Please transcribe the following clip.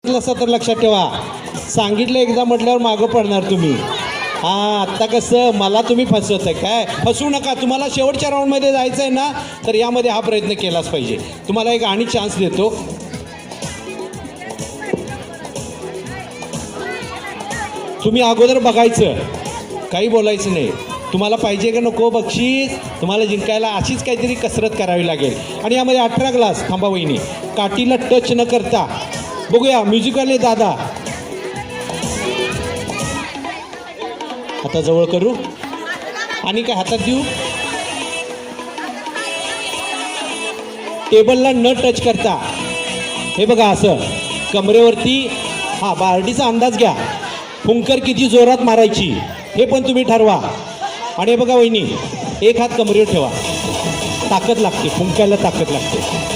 तर लक्षात ठेवा, सांगितलं एकदा म्हटल्यावर मागं पडणार तुम्ही. हां, आत्ता कसं मला तुम्ही फसवत आहे काय? फसवू नका. तुम्हाला शेवटच्या राऊंडमध्ये जायचं आहे ना, तर यामध्ये हा प्रयत्न केलाच पाहिजे. तुम्हाला एक आणि चान्स देतो. तुम्ही अगोदर बघायचं, काही बोलायचं नाही. तुम्हाला पाहिजे का नको बक्षीस, तुम्हाला जिंकायला अशीच काहीतरी कसरत करावी लागेल. आणि यामध्ये 18 ग्लास. थांबा वहिनी, काठीला टच न करता बघूया. म्युझिकवाले दादा आता जवळ करू आणि काय हातात देऊ. टेबलला न टच करता हे बघा, असं कमरेवरती. हां, बारडीचा अंदाज घ्या. फुंकर किती जोरात मारायची हे पण तुम्ही ठरवा. आणि हे बघा वहिनी, एक हात कमरेवर ठेवा. ताकद लागते, फुंकायला ताकद लागते.